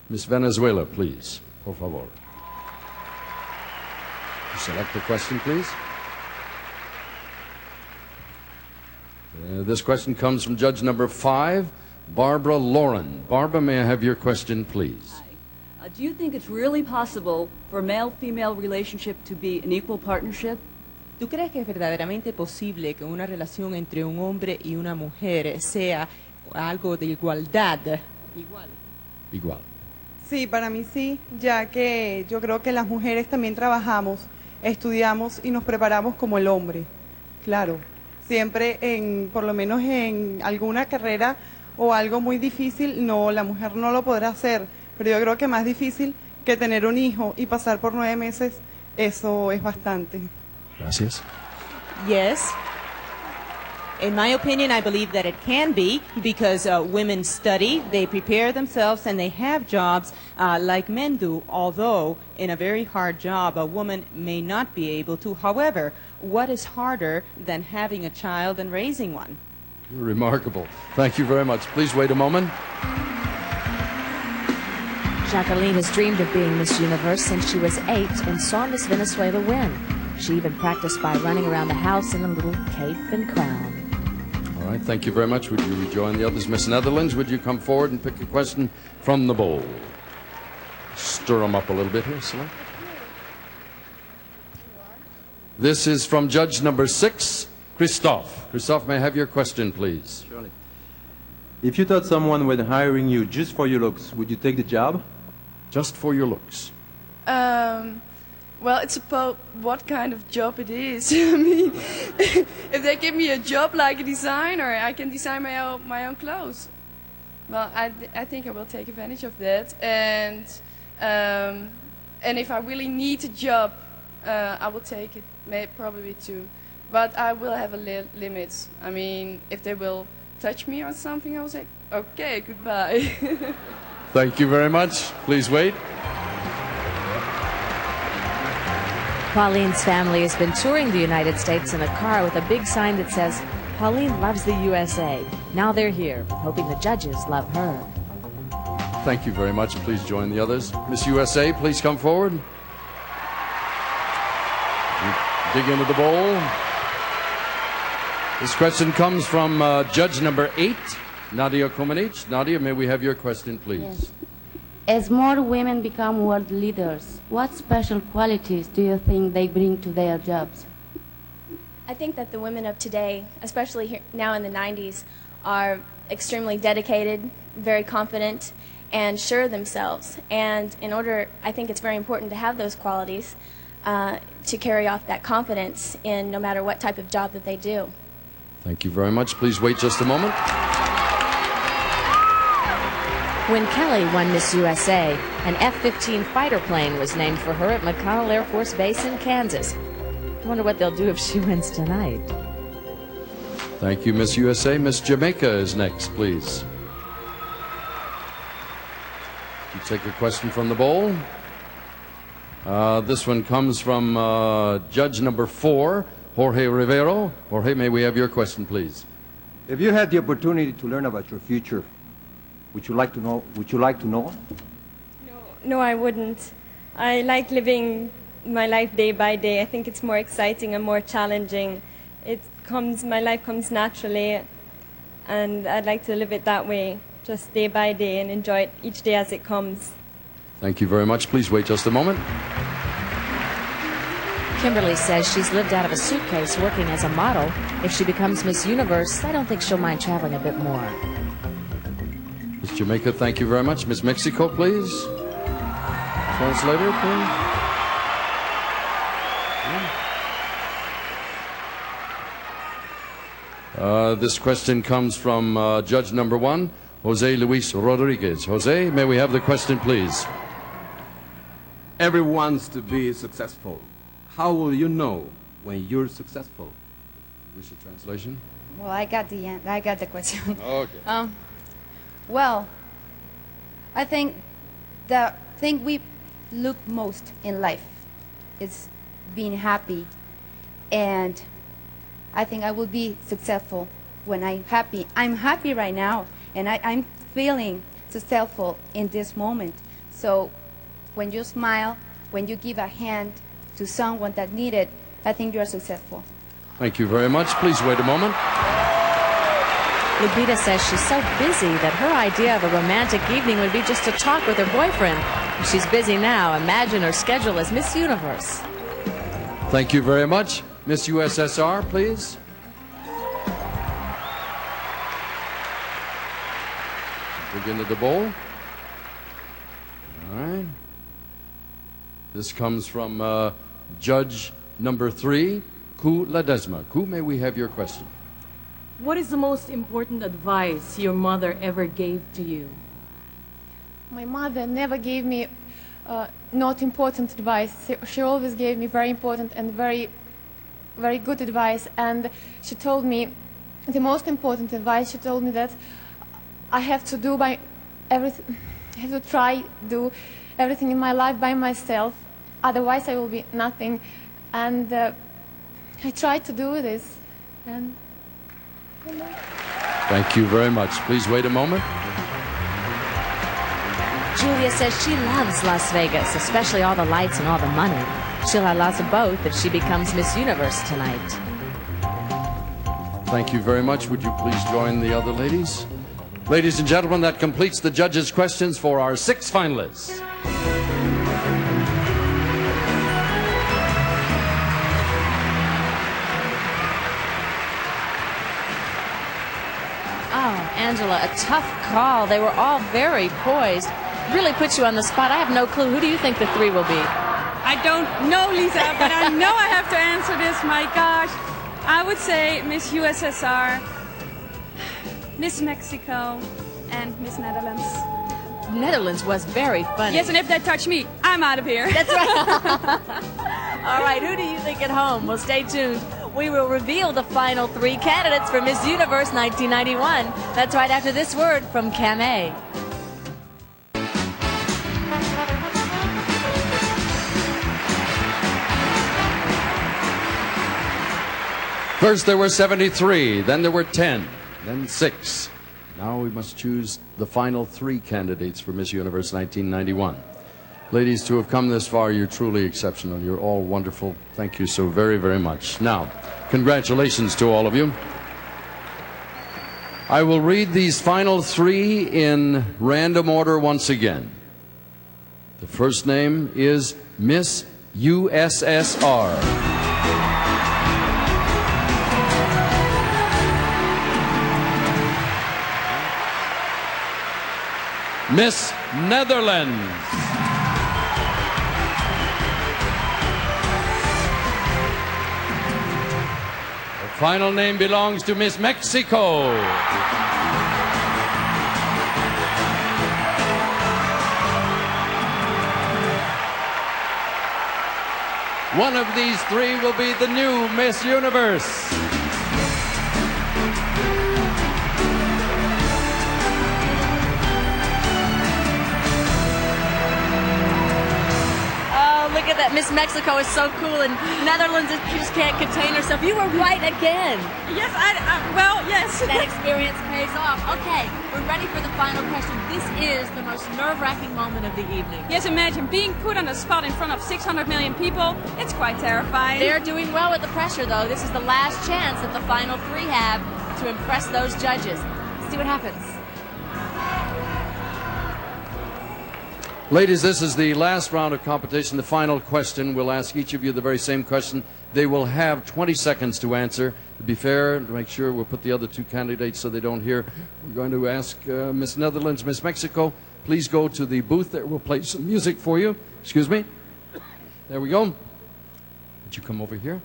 Miss Venezuela, please. Por favor. Select the question, please. This question comes from judge number 5, Barbara Lauren. Barbara, may I have your question, please? Hi. Do you think it's really possible for a male-female relationship to be an equal partnership? ¿Tú crees que es verdaderamente posible que una relación entre un hombre y una mujer sea algo de igualdad? Igual. Sí, para mí sí, ya que yo creo que las mujeres también trabajamos, estudiamos y nos preparamos como el hombre. Claro, siempre por lo menos en alguna carrera o algo muy difícil, no, la mujer no lo podrá hacer, pero yo creo que más difícil que tener un hijo y pasar por 9 meses, eso es bastante. Gracias. Yes. In my opinion, I believe that it can be because women study, they prepare themselves, and they have jobs like men do, although in a very hard job, a woman may not be able to. However, what is harder than having a child and raising one? Remarkable. Thank you very much. Please wait a moment. Jacqueline has dreamed of being Miss Universe since she was 8 and saw Miss Venezuela win. She even practiced by running around the house in a little cape and crown. All right, thank you very much. Would you rejoin the others? Miss Netherlands, would you come forward and pick a question from the bowl? Stir them up a little bit here, Select. This is from judge number 6, Christophe. Christophe, may I have your question, please? Surely. If you thought someone were hiring you just for your looks, would you take the job? Just for your looks. Well, it's about what kind of job it is. I mean, if they give me a job like a designer, I can design my own clothes. Well, I think I will take advantage of that. And if I really need a job, I will take it, probably too. But I will have a limit. I mean, if they will touch me or something, I will say, okay, goodbye. Thank you very much. Please wait. Pauline's family has been touring the United States in a car with a big sign that says, Pauline loves the USA. Now they're here, hoping the judges love her. Thank you very much. Please join the others. Miss USA, please come forward. Dig into the bowl. This question comes from judge number 8, Nadia Komanic. Nadia, may we have your question, please? Yes. As more women become world leaders, what special qualities do you think they bring to their jobs? I think that the women of today, especially here, now in the 90s, are extremely dedicated, very confident, and sure of themselves. And I think it's very important to have those qualities to carry off that confidence in no matter what type of job that they do. Thank you very much. Please wait just a moment. When Kelly won Miss USA, an F-15 fighter plane was named for her at McConnell Air Force Base in Kansas. I wonder what they'll do if she wins tonight. Thank you, Miss USA. Miss Jamaica is next, please. You take a question from the bowl. This one comes from judge number 4, Jorge Rivero. Jorge, may we have your question, please? If you had the opportunity to learn about your future, would you like to know? No, I wouldn't. I like living my life day by day. I think it's more exciting and more challenging. My life comes naturally, and I'd like to live it that way, just day by day, and enjoy it each day as it comes. Thank you very much. Please wait just a moment. Kimberly says she's lived out of a suitcase working as a model. If she becomes Miss Universe, I don't think she'll mind traveling a bit more. Miss Jamaica, thank you very much. Miss Mexico, please. Translator, please. This question comes from judge number 1, Jose Luis Rodriguez. Jose, may we have the question, please? Everyone wants to be successful. How will you know when you're successful? Wish a translation? Well, I got the question. Okay. Well, I think the thing we look most in life is being happy, and I think I will be successful when I'm happy. I'm happy right now, and I'm feeling successful in this moment. So when you smile, when you give a hand to someone that needs it, I think you are successful. Thank you very much. Please wait a moment. Lupita says she's so busy that her idea of a romantic evening would be just to talk with her boyfriend. She's busy now. Imagine her schedule as Miss Universe. Thank you very much. Miss USSR, please. Begin to the bowl. All right. This comes from judge number 3, Ku Ledesma. Ku, may we have your question? What is the most important advice your mother ever gave to you? My mother never gave me not important advice. She always gave me very important and very good advice. And she told me the most important advice. She told me that I have to do everything. I have to try do everything in my life by myself. Otherwise, I will be nothing. And I tried to do this. And thank you very much. Please wait a moment. Julia says she loves Las Vegas, especially all the lights and all the money. She'll have lots of both if she becomes Miss Universe tonight. Thank you very much. Would you please join the other ladies? Ladies and gentlemen, that completes the judges' questions for our 6 finalists. Oh, Angela, a tough call. They were all very poised. Really put you on the spot. I have no clue. Who do you think the 3 will be? I don't know, Lisa, but I know I have to answer this. My gosh. I would say Miss USSR, Miss Mexico, and Miss Netherlands. Netherlands was very funny. Yes, and if they touch me, I'm out of here. That's right. All right, who do you think at home? Well, stay tuned. We will reveal the final 3 candidates for Miss Universe 1991. That's right after this word from Cam A. First there were 73, then there were 10, then 6. Now we must choose the final 3 candidates for Miss Universe 1991. Ladies, to have come this far, you're truly exceptional. You're all wonderful. Thank you so very, very much. Now, congratulations to all of you. I will read these final 3 in random order once again. The first name is Miss USSR. Miss Netherlands. The final name belongs to Miss Mexico. One of these three will be the new Miss Universe. Look at that. Miss Mexico is so cool, and Netherlands just can't contain herself. You were right again. Yes, well, yes. That experience pays off. Okay, we're ready for the final question. This is the most nerve-wracking moment of the evening. Yes, imagine being put on a spot in front of 600 million people. It's quite terrifying. They're doing well with the pressure, though. This is the last chance that the final three have to impress those judges. Let's see what happens. Ladies, this is the last round of competition. The final question. We'll ask each of you the very same question. They will have 20 seconds to answer. To be fair, to make sure we'll put the other two candidates so they don't hear, we're going to ask Miss Netherlands, Miss Mexico, please go to the booth there. We'll play some music for you. Excuse me. There we go. Would you come over here?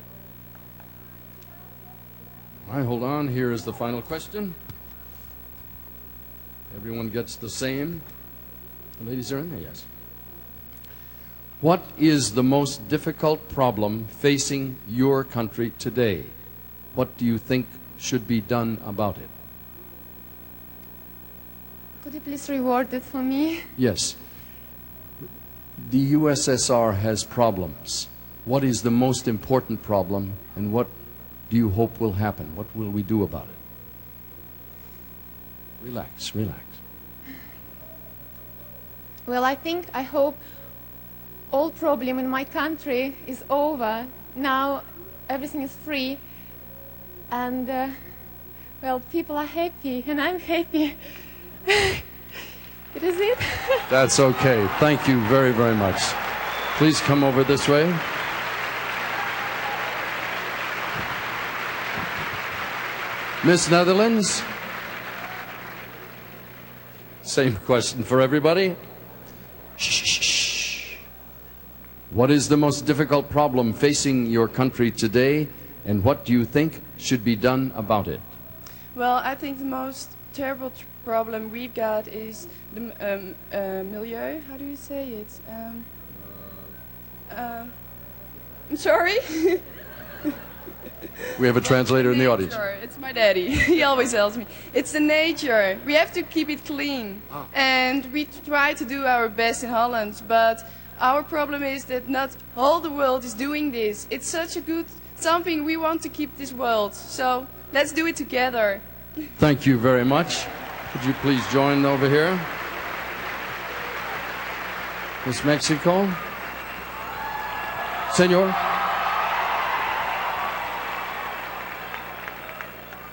All right, hold on. Here is the final question. Everyone gets the same. The ladies are in there, yes. What is the most difficult problem facing your country today? What do you think should be done about it? Could you please reword it for me? Yes. The USSR has problems. What is the most important problem, and what do you hope will happen? What will we do about it? Relax, relax. Well, I hope all problem in my country is over. Now everything is free, and well, people are happy, and I'm happy. It is it. That's okay. Thank you very, very much. Please come over this way. Miss Netherlands. Same question for everybody. Shh. What is the most difficult problem facing your country today, and what do you think should be done about it? Well, I think the most terrible problem we've got is the milieu. How do you say it? I'm sorry. We have a translator in the audience. It's my daddy. He always tells me. It's the nature. We have to keep it clean. And we try to do our best in Holland, but our problem is that not all the world is doing this. It's such a good something. We want to keep this world. So let's do it together. Thank you very much. Could you please join over here? Miss Mexico. Senor.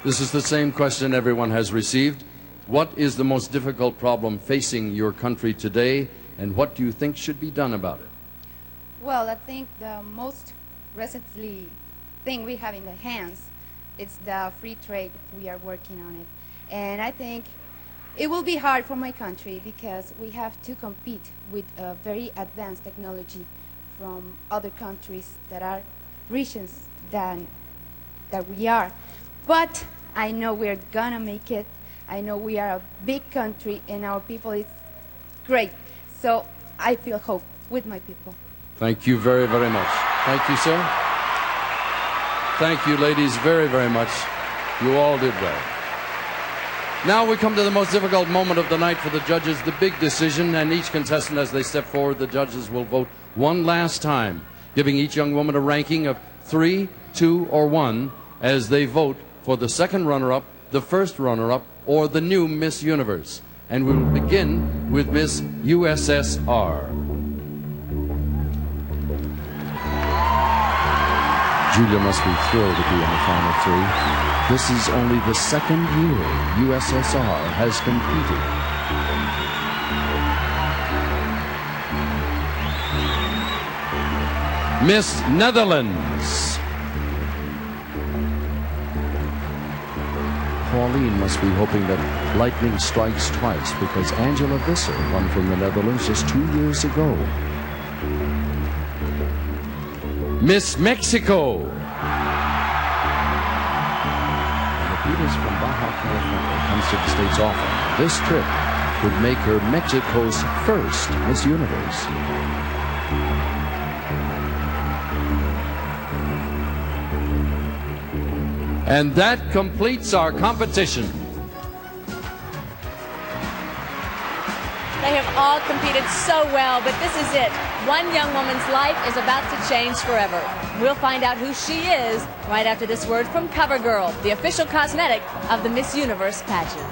This is the same question everyone has received. What is the most difficult problem facing your country today, and what do you think should be done about it? Well, I think the most recently thing we have in the hands is the free trade. We are working on it. And I think it will be hard for my country because we have to compete with very advanced technology from other countries that are regions than that we are. But I know we're gonna make it. I know we are a big country and our people is great. So I feel hope with my people. Thank you very, very much. Thank you, sir. Thank you, ladies, very, very much. You all did well. Now we come to the most difficult moment of the night for the judges, the big decision, and each contestant, as they step forward, the judges will vote one last time, giving each young woman a ranking of 3, 2, or 1 as they vote for the second runner-up, the first runner-up, or the new Miss Universe. And we will begin with Miss USSR. Julia must be thrilled to be in the final three. This is only the second year USSR has competed. Miss Netherlands. Pauline must be hoping that lightning strikes twice because Angela Visser won from the Netherlands just 2 years ago. Miss Mexico. Lupita's from Baja California, comes to the States often. This trip would make her Mexico's first Miss Universe. And that completes our competition. They have all competed so well, but this is it. One young woman's life is about to change forever. We'll find out who she is right after this word from CoverGirl, the official cosmetic of the Miss Universe pageant.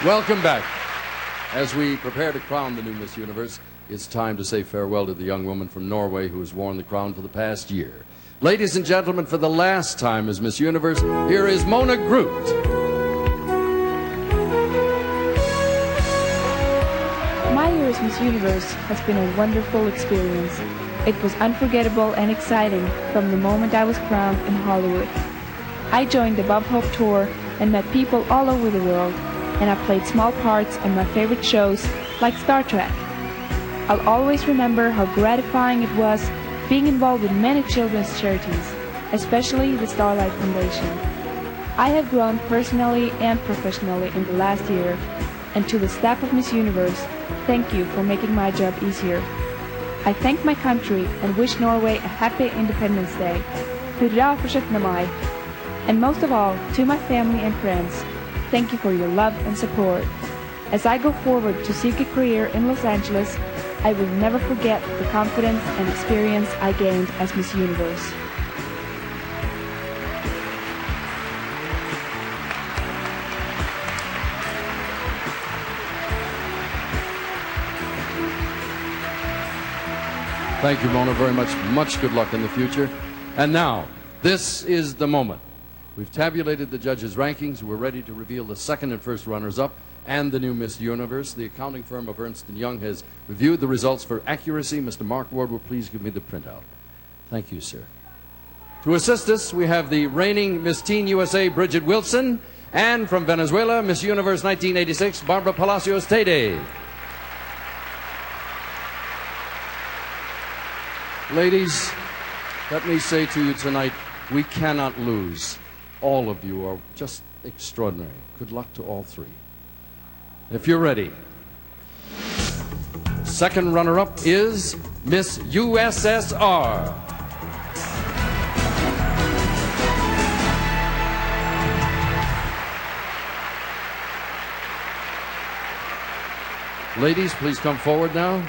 Welcome back. As we prepare to crown the new Miss Universe, it's time to say farewell to the young woman from Norway who has worn the crown for the past year. Ladies and gentlemen, for the last time as Miss Universe, here is Mona Grudt. My year as Miss Universe has been a wonderful experience. It was unforgettable and exciting from the moment I was crowned in Hollywood. I joined the Bob Hope Tour and met people all over the world, and I played small parts on my favorite shows like Star Trek. I'll always remember how gratifying it was being involved with many children's charities, especially the Starlight Foundation. I have grown personally and professionally in the last year, and to the staff of Miss Universe, thank you for making my job easier. I thank my country and wish Norway a happy Independence Day. Hurra for 17 Mai. And most of all, to my family and friends, thank you for your love and support. As I go forward to seek a career in Los Angeles, I will never forget the confidence and experience I gained as Miss Universe. Thank you, Mona, very much. Much good luck in the future. And now, this is the moment. We've tabulated the judges' rankings. We're ready to reveal the second and first runners-up and the new Miss Universe. The accounting firm of Ernst & Young has reviewed the results for accuracy. Mr. Mark Ward will please give me the printout. Thank you, sir. To assist us, we have the reigning Miss Teen USA, Bridget Wilson, and from Venezuela, Miss Universe 1986, Barbara Palacios Tede. Ladies, let me say to you tonight, we cannot lose. All of you are just extraordinary. Good luck to all three. If you're ready, second runner-up is Miss USSR. Ladies, please come forward now.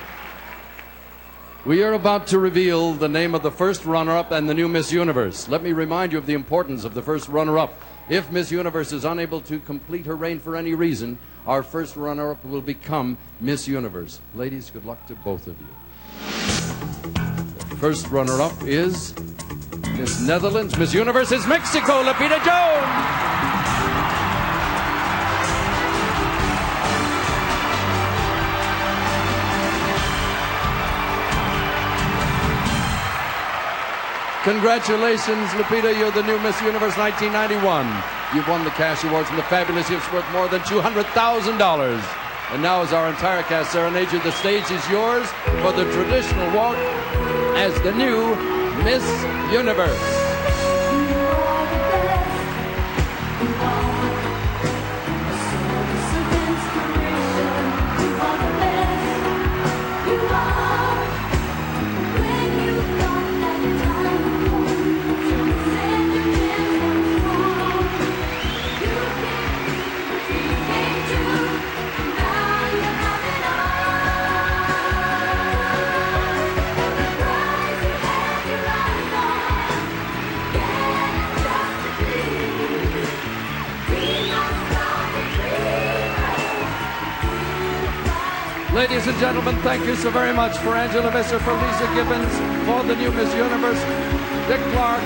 We are about to reveal the name of the first runner-up and the new Miss Universe. Let me remind you of the importance of the first runner-up. If Miss Universe is unable to complete her reign for any reason, our first runner-up will become Miss Universe. Ladies, good luck to both of you. The first runner-up is Miss Netherlands. Miss Universe is Mexico, Lupita Jones. Congratulations, Lupita. You're the new Miss Universe 1991. You've won the cash awards and the fabulous gifts worth more than $200,000. And now, as our entire cast serenades you, the stage is yours for the traditional walk as the new Miss Universe. Ladies and gentlemen, thank you so very much for Angela Visser, for Lisa Gibbons, for the new Miss Universe, Dick Clark.